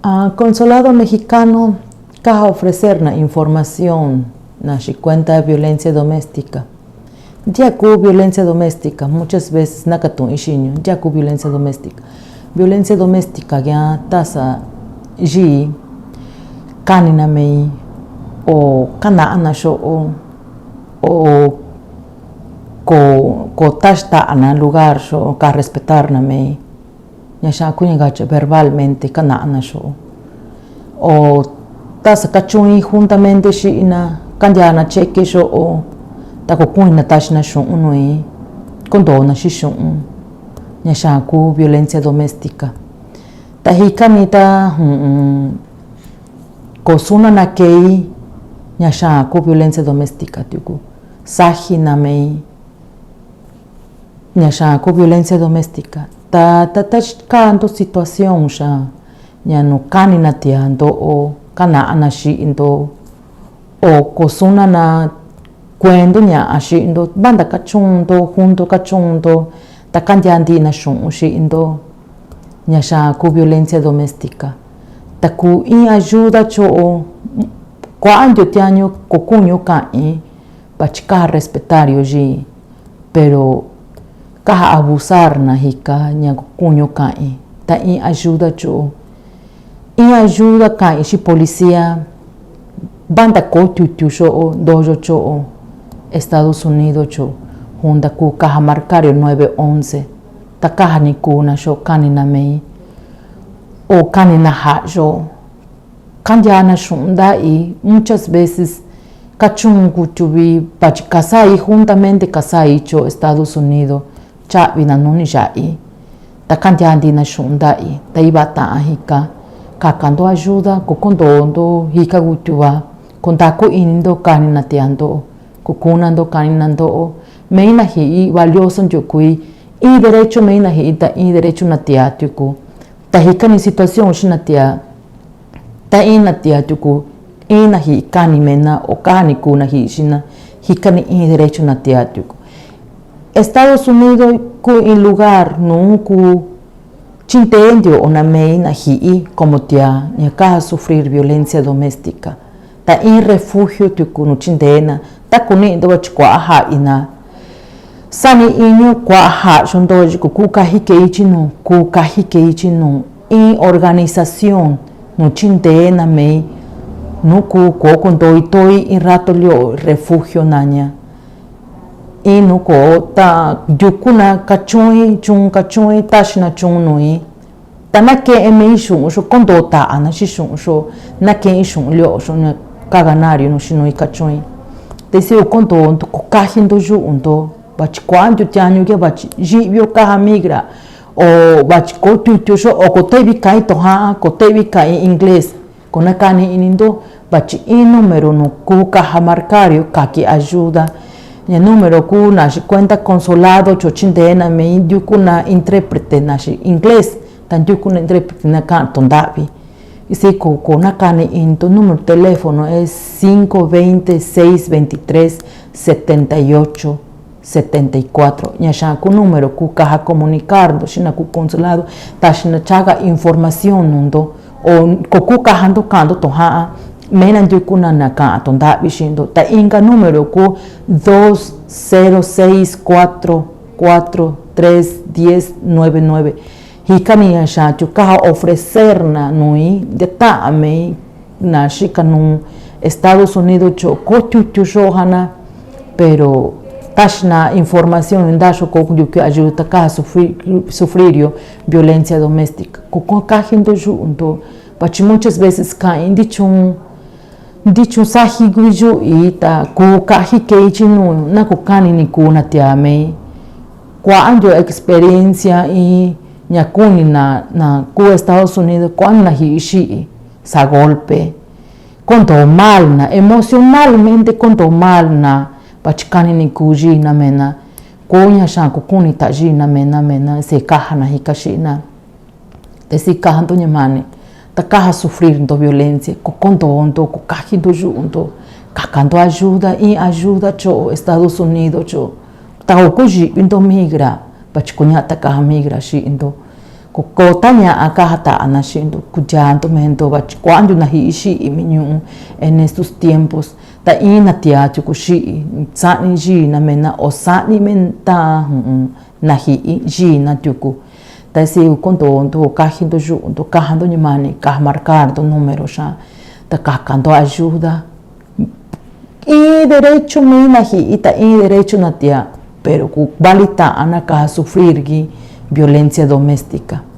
Consulado Mexicano caja ofrecer na información na cuenta de violencia doméstica. Ya que violencia doméstica muchas veces nakatun ishinyo ya que violencia doméstica. Violencia doméstica ya tasa ji kanina mei o kana ana sho o ko tashta ana lugar sho ka respetar na mei. Ya sha kunyaga verbalmente kana ana sho o tasa kachuni juntamente shi ina kanjana cheque sho o tako kuina tashna sho unui kondona shi sho ya sha ku violencia doméstica tahikani ta kosuna na kei ya sha ku violencia doméstica tuku sahi na mei ya sha ku violencia doméstica ta kanto situación sha ya no kanina tiando o kana anashi indo o kosuna na cuando nya ashi indo banda kachundo junto kachundo ta kanjandi na shun shi indo nya sha ku violencia doméstica ta ku in ayuda cho cuando tianyo kokunyo kai pachika respetar yoji pero kaha abusar na hika nya kokunyo kai ta in ayuda cho in ayuda kai shi policía banda ko tutu sho dojo cho Estados Unidos cho honda ku caja marcario 911 ta caja ni kuna sho kanina mei o kanina hajo kanjana shunda y muchas veces kachungu tuvi pach kasai juntamente kasai cho Estados Unidos cha vinanuni jai ta kanjandi na shunda y ta ibata hika kakando ayuda kokondo hika gutuva kontako indo kanina tiando kukunando kaninando meina hi valioso yukui y derecho meina hi ta y derecho na tiatuku ta hikani situación shinatia ta ina tiatuku ina hi kani mena o kani kuna hi shina hikani y derecho na tiatuku Estados Unidos ku en lugar no ku chintendio ona meina hi como tia ni acá sufrir violencia doméstica ta in refugio tuku no chindena ta kuni ndo chikwa ha ina sani inyo kwa ha shondo ku kahike ichino ku kahike ichino in organización no chindena me no ku ko kondo itoi in rato lio refugio nanya in no ko ta yukuna kachui tashna chunui tanake emeishu sho kondo ta ana shishu sho nake ishu lio sho kaganario no shinoi kachui desse o conto ko kahindo junto bach quando tianyo ke bach jibio kaha migra o bach ko tu sho o ko tebi kai to ha ko tebi kai inglés kona kani inindo bach in número no ku kaha marcario kaki ayuda ya número ku na cuenta consulado chochindena me indio kuna intérprete na inglés tan yu kuna intérprete na kan tondavi y si con acá en tu número de teléfono es 520-623-78-74. Ya con número ku caja comunicar, shina ku consulado, ta shina chaga información nundo o ku caja ando kando toha menan yukuna naka tonda bishindo ta inga número ku 2064431099 hikani ya shachu kaha ofrecer na nui de ta me na shikanu Estados Unidos cho kotu shohana pero tashna información en dasho ko que ayuda kaha sufrir violencia doméstica ko kahindo junto pachi muchas veces caen dicho sahi gujo ita ko kahi keichinu na ko kani ni kuna tiame kwa anjo experiencia y nyakuni na ku Estados Unidos cuando na hishi sa golpe conto mal na emocionalmente conto mal na pachikani ni kuji na mena konya shanku kuni taji na mena se kaha na hikashina desi kaha to nyamani ta kaha sufrir do violencia ko conto onto ko kahi do junto kakando ajuda e ajuda cho Estados Unidos cho ta kuji indo migra pachikunya ta kaha migra shi indo Cocotaña acá hata anashindo cuyanto mento cuando na hiishi miñu en estos tiempos ta ina tia chukushi sani ji na mena o sani menta na hi ji na tuku ta si konto cajindo junto cajando nyamani ca marcar do número ya ta cacando ayuda y derecho mina hi ita y derecho na tia pero ku balita ana ka sufrir violencia doméstica.